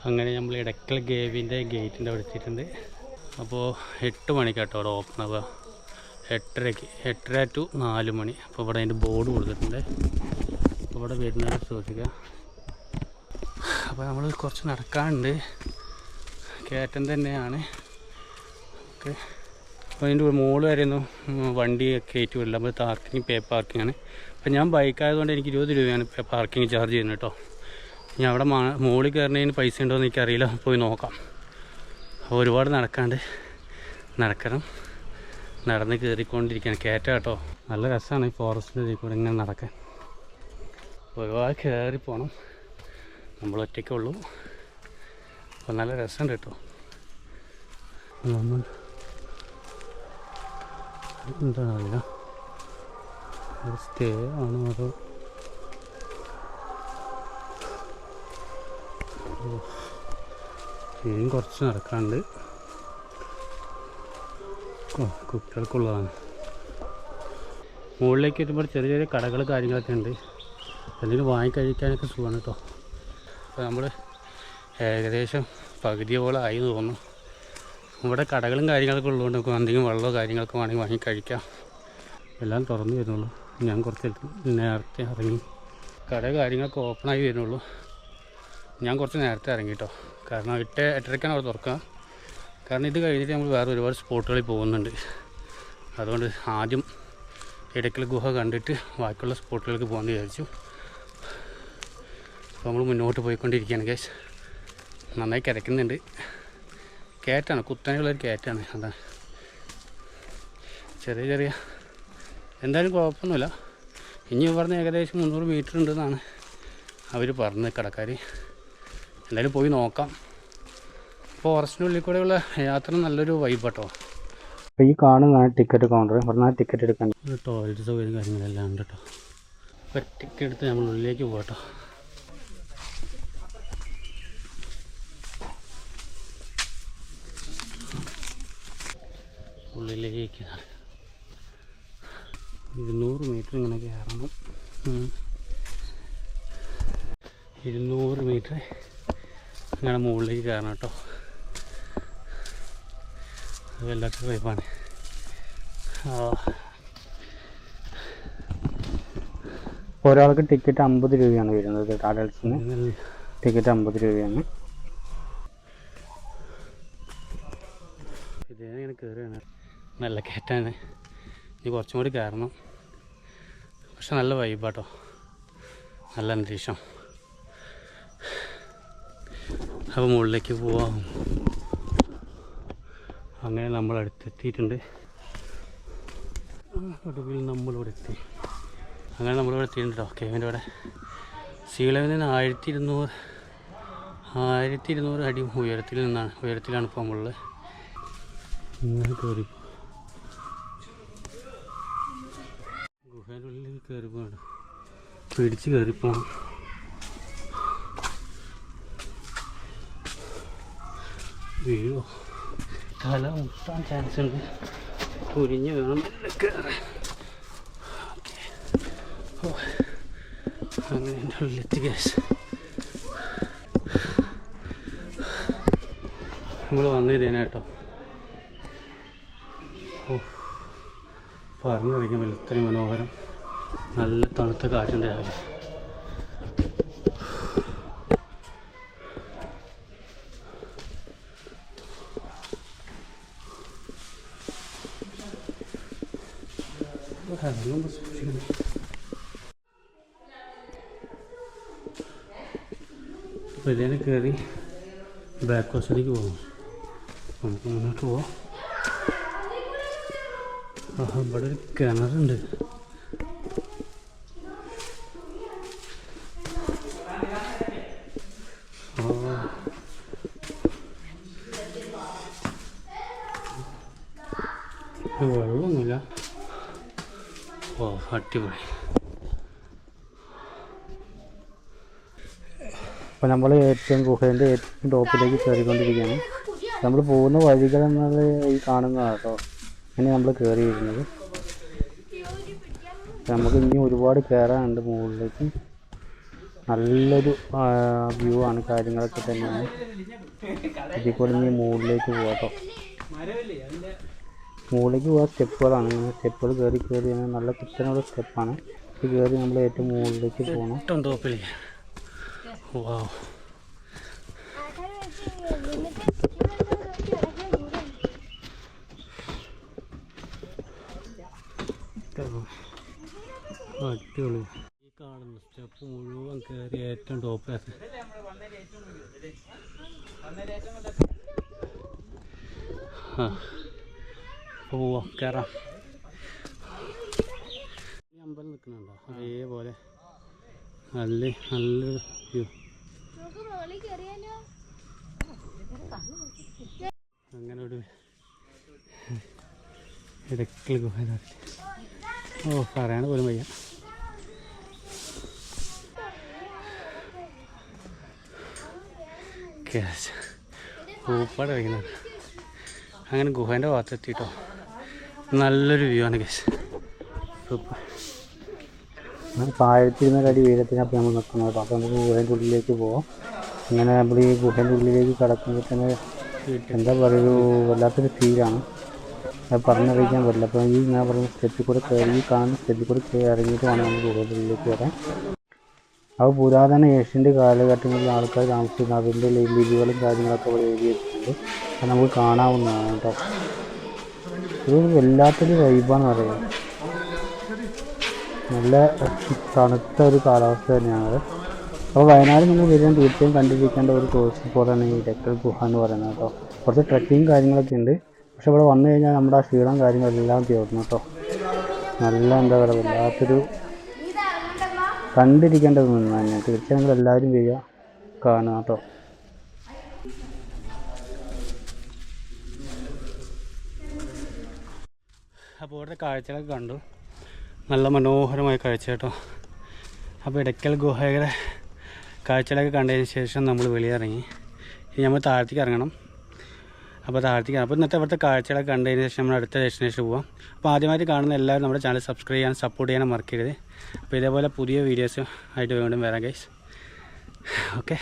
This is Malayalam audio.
അങ്ങനെ നമ്മൾ ഇടയ്ക്കൽ കേവിൻ്റെ ഗേറ്റിൻ്റെ അവിടെ എത്തിയിട്ടുണ്ട്. അപ്പോൾ 8 മണിക്കാട്ടോ അവിടെ ഓപ്പൺ ആവുക, 8:30 to 4 മണി. അപ്പോൾ ഇവിടെ അതിൻ്റെ ബോർഡ് കൊടുത്തിട്ടുണ്ട്. അപ്പോൾ ഇവിടെ വരുന്നത് ശ്രദ്ധിക്കുക. അപ്പോൾ നമ്മൾ കുറച്ച് നടക്കാനുണ്ട്, കയറ്റം തന്നെയാണ്. ഓക്കെ, അപ്പോൾ അതിൻ്റെ മുകളിൽ വരെയൊന്നും വണ്ടി കയറ്റി വിടില്ല. അപ്പോൾ പേ പാർക്കിംഗ് ആണ്. അപ്പോൾ ഞാൻ ബൈക്കായതുകൊണ്ട് എനിക്ക് 20 രൂപയാണ് പാർക്കിംഗ് ചാർജ് ചെയ്യുന്നത് കേട്ടോ. ഞാൻ അവിടെ മുകളിൽ കയറുന്നതിന് പൈസ ഉണ്ടോ എന്ന് എനിക്കറിയില്ല, പോയി നോക്കാം. അപ്പോൾ ഒരുപാട് നടക്കണം, നടന്ന് കയറിക്കൊണ്ടിരിക്കുകയാണ്. കയറ്റം കേട്ടോ, നല്ല രസമാണ് ഈ ഫോറസ്റ്റിൻ്റെ ഇതിൽ കൂടെ ഇങ്ങനെ നടക്കാൻ. ഒരുപാട് കയറി പോകണം, നമ്മൾ ഒറ്റയ്ക്കുള്ളൂ. അപ്പോൾ നല്ല രസമുണ്ട് കേട്ടോ. എന്താണെന്നറിയില്ല, സ്റ്റേ ആണോ അതോ ഇനിയും കുറച്ച് നടക്കാണ്ട്. കുട്ടികൾക്കുള്ളതാണ്. മുകളിലേക്ക് വരുമ്പോൾ ചെറിയ ചെറിയ കടകൾ കാര്യങ്ങളൊക്കെ ഉണ്ട്, എന്തെങ്കിലും വാങ്ങിക്കഴിക്കാനൊക്കെ സുഖമാണ് കേട്ടോ. അപ്പോൾ നമ്മൾ ഏകദേശം പകുതിയോളം ആയി തോന്നുന്നു. ഇവിടെ കടകളും കാര്യങ്ങളൊക്കെ ഉള്ളതുകൊണ്ട് നമുക്ക് എന്തെങ്കിലും വെള്ളമോ കാര്യങ്ങളൊക്കെ വേണമെങ്കിൽ വാങ്ങി കഴിക്കാം. എല്ലാം തുറന്നു വരുന്നുള്ളൂ. ഞാൻ കുറച്ച് നേരത്തെ ഇറങ്ങി, കട കാര്യങ്ങളൊക്കെ ഓപ്പണായി വരുന്നുള്ളൂ. ഞാൻ കുറച്ച് നേരത്തെ ഇറങ്ങി കേട്ടോ, കാരണം 8:30 അവിടെ തുറക്കുക. കാരണം ഇത് കഴിഞ്ഞിട്ട് നമ്മൾ വേറെ ഒരുപാട് സ്പോട്ടുകളിൽ പോകുന്നുണ്ട്. അതുകൊണ്ട് ആദ്യം ഇടയ്ക്കൽ ഗുഹ കണ്ടിട്ട് ബാക്കിയുള്ള സ്പോട്ടുകൾക്ക് പോകാമെന്ന് വിചാരിച്ചു. അപ്പോൾ നമ്മൾ മുന്നോട്ട് പോയിക്കൊണ്ടിരിക്കുകയാണ് ഗൈസ്. നന്നായി കിടക്കുന്നുണ്ട്. കയറ്റാണ്, കുത്തനെയുള്ളൊരു കയറ്റാണ്. അതാണ് ചെറിയ എന്തായാലും കുഴപ്പമൊന്നുമില്ല. ഇനി പറഞ്ഞ് ഏകദേശം 300 മീറ്റർ ഉണ്ടെന്നാണ് അവർ പറഞ്ഞത് കടക്കാർ. എന്തായാലും പോയി നോക്കാം. ഫോറസ്റ്റിനുള്ളിൽ കൂടെയുള്ള യാത്ര നല്ലൊരു വൈബ് കേട്ടോ. അപ്പോൾ ഈ കാണുന്നതാണ് ടിക്കറ്റ് കൗണ്ടർ. പറഞ്ഞാൽ ടിക്കറ്റ് എടുക്കാൻ ടോയ്ലറ്റ് സൗകര്യം കാര്യങ്ങളെല്ലാം ഉണ്ട് കേട്ടോ. അപ്പോൾ ടിക്കറ്റ് എടുത്ത് നമ്മൾ ഉള്ളിലേക്ക് പോകട്ടോ. ഉള്ളിലേക്ക് 200 മീറ്റർ ഇങ്ങനെ കയറണം. 200 മീറ്റർ ഇങ്ങനെ മുകളിലേക്ക് കയറണം കേട്ടോ. അത് വല്ലാത്ത വൈബാണ്. ഒരാൾക്ക് ടിക്കറ്റ് 50 രൂപയാണ് വരുന്നത്. അഡൽട്സിന് ടിക്കറ്റ് 50 രൂപയാണ്. ഇതേങ്ങനെ കയറുകയാണ്, നല്ല കയറ്റാണ്. ഇനി കുറച്ചും കൂടി കയറണം. പക്ഷെ നല്ല വൈബാട്ടോ, നല്ല അന്തരീക്ഷം. അപ്പോൾ മുകളിലേക്ക് പോവാം. അങ്ങനെ നമ്മൾ അടുത്തെത്തിയിട്ടുണ്ട്. ഒടുവിൽ നമ്മളിവിടെ എത്തി. അങ്ങനെ നമ്മളിവിടെ എത്തിയിട്ടുണ്ട് കേട്ടോ. കേവിൻ്റെ ഇവിടെ സീ ലെവലിൽ നിന്ന് 1200 അടി ഉയരത്തിലാണ് ഇപ്പോൾ നമ്മളുള്ളത്. ഇങ്ങനെ കയറി ഗുഹേൻ്റെ ഉള്ളിൽ കയറി പോകണം, പിടിച്ച് കയറിപ്പോണം. വീഴോ, തല മുട്ടാൻ ചാൻസ് ഉണ്ട്. കുരിഞ്ഞ് വേണം കയറാൻ. അങ്ങനെ എൻ്റെ ഉള്ളിലെത്തി ഗ്യാസ്. നമ്മൾ വന്നിരുന്നേ കേട്ടോ. പറഞ്ഞു കഴിക്കുമ്പോൾ ഇത്രയും മനോഹരം, നല്ല തണുത്ത കാറ്റുണ്ട് രാവിലെ. അപ്പോൾ ഇതിനെ കയറി ബാക്ക് വശത്തേക്ക് പോകും. നമുക്ക് മുന്നോട്ട് പോവാം. ഇവിടെ ഒരു കിണറുണ്ട്. വെള്ളമൊന്നുമില്ല. ഓ അടിപൊളി. അപ്പോൾ നമ്മൾ ഗുഹേൻ്റെ ഏറ്റവും ടോപ്പിലേക്ക് കയറിക്കൊണ്ടിരിക്കുകയാണ്. നമ്മൾ പോകുന്ന വഴികളെന്നത് ഈ കാണുന്നതാണ് കേട്ടോ. അങ്ങനെ നമ്മൾ കയറി വരുന്നത്. നമുക്ക് ഇനി ഒരുപാട് കയറാനുണ്ട് മുകളിലേക്ക്. നല്ലൊരു വ്യൂ ആണ്, കാര്യങ്ങളൊക്കെ തന്നെയാണ്. ഇതിൽ കൂടെ ഇനി മുകളിലേക്ക് പോകാം കേട്ടോ. മുകളിലേക്ക് പോകാൻ സ്റ്റെപ്പുകളാണ്, സ്റ്റെപ്പുകൾ കയറി നല്ല കുത്തനുള്ള സ്റ്റെപ്പാണ്. ഇത് കയറി നമ്മൾ ഏറ്റവും മുകളിലേക്ക് പോകണം. അടിപൊളി. ഈ കാണുന്ന സ്റ്റെപ്പ് മുഴുവൻ കയറി ഏറ്റവും ടോപ്പിലാണ്. പോവാം, കയറാം. ഈ അമ്പലം നിൽക്കുന്നുണ്ടോ? അതേപോലെ നല്ലൊരു വ്യൂ. അങ്ങനെ ഒരു ഇടയ്ക്കൽ ഗുഹ. പറയാൻ പോലും വയ്യ. പൂപ്പാട് കഴിക്കുന്നത്. അങ്ങനെ ഗുഹേൻ്റെ ഭാഗത്തെത്തിട്ടോ. നല്ലൊരു വ്യൂ ആണ് കേസ്. സൂപ്പർ. 1200 അടി ഉയരത്തിനപ്പോൾ നമ്മൾ നിൽക്കുന്നത് കേട്ടോ. അപ്പോൾ നമുക്ക് ഗുഹേൻ്റെ ഉള്ളിലേക്ക് പോകാം. അങ്ങനെ നമ്മൾ ഈ ഗുഹേൻ്റെ ഉള്ളിലേക്ക് കടക്കുമ്പോൾ തന്നെ എന്താ പറയുക, വല്ലാത്തൊരു ഫീലാണ്, അത് പറഞ്ഞറിയിക്കാൻ പറ്റില്ല. അപ്പോൾ ഈ ഞാൻ പറയുന്ന സ്റ്റെപ്പിൽ കൂടെ കയറി, കാണുന്ന സ്റ്റെപ്പിൽ കൂടെ ഇറങ്ങിയിട്ട് വേണം നമ്മൾ ഗുഹേൻ്റെ ഉള്ളിലേക്ക് വരാൻ. അത് പുരാതന ഏഷ്യൻ്റെ കാലഘട്ടങ്ങളിൽ ആൾക്കാർ താമസിക്കുന്ന അതിൻ്റെ ലിപികളും കാര്യങ്ങളൊക്കെ ഇവിടെ എഴുതി വെച്ചിട്ടുണ്ട്. അത് നമുക്ക് കാണാവുന്നതാണ് കേട്ടോ. ഒരു വല്ലാത്തൊരു വൈബാന്ന് പറയുന്നത്. നല്ല തണുത്ത ഒരു കാലാവസ്ഥ തന്നെയാണ്. അപ്പോൾ വയനാട് നമ്മൾ വരാൻ തീർച്ചയായും കണ്ടിരിക്കേണ്ട ഒരു ടൂറിസ്റ്റ് സ്പോട്ടാണ് ഈ ഇടയ്ക്കൽ ഗുഹ എന്ന് പറയുന്നത് കേട്ടോ. കുറച്ച് ട്രക്കിങ് കാര്യങ്ങളൊക്കെ ഉണ്ട്. പക്ഷെ ഇവിടെ വന്നു കഴിഞ്ഞാൽ നമ്മുടെ ആ ക്ഷീണം കാര്യങ്ങളെല്ലാം തീർന്നു കേട്ടോ. നല്ല എന്താ പറയുക, വല്ലാത്തൊരു കണ്ടിരിക്കേണ്ടത് നിന്ന് തന്നെ. തീർച്ചയായും നിങ്ങൾ എല്ലാവരും വരിക, കാണുക കേട്ടോ. അപ്പോൾ ഇവിടുത്തെ കാഴ്ചകളൊക്കെ കണ്ടു. നല്ല മനോഹരമായ കാഴ്ച കേട്ടോ. അപ്പോൾ ഇടയ്ക്കൽ ഗുഹയുടെ കാഴ്ചകളൊക്കെ കണ്ടതിന് ശേഷം നമ്മൾ വെളിയിറങ്ങി. ഇനി നമ്മൾ താഴത്തേക്ക് ഇറങ്ങണം. അപ്പോൾ ഇന്നത്തെ ഇവിടുത്തെ കാഴ്ചകളൊക്കെ കണ്ടതിന് ശേഷം നമ്മൾ അടുത്ത ഡെസ്റ്റിനേഷൻ പോവാം. അപ്പോൾ ആദ്യമായിട്ട് കാണുന്ന എല്ലാവരും നമ്മുടെ ചാനൽ സബ്സ്ക്രൈബ് ചെയ്യാൻ, സപ്പോർട്ട് ചെയ്യാനും മറക്കരുത്. അപ്പോൾ ഇതേപോലെ പുതിയ വീഡിയോസ് ആയിട്ട് വീണ്ടും വരാം ഗൈസ്. ഓക്കെ.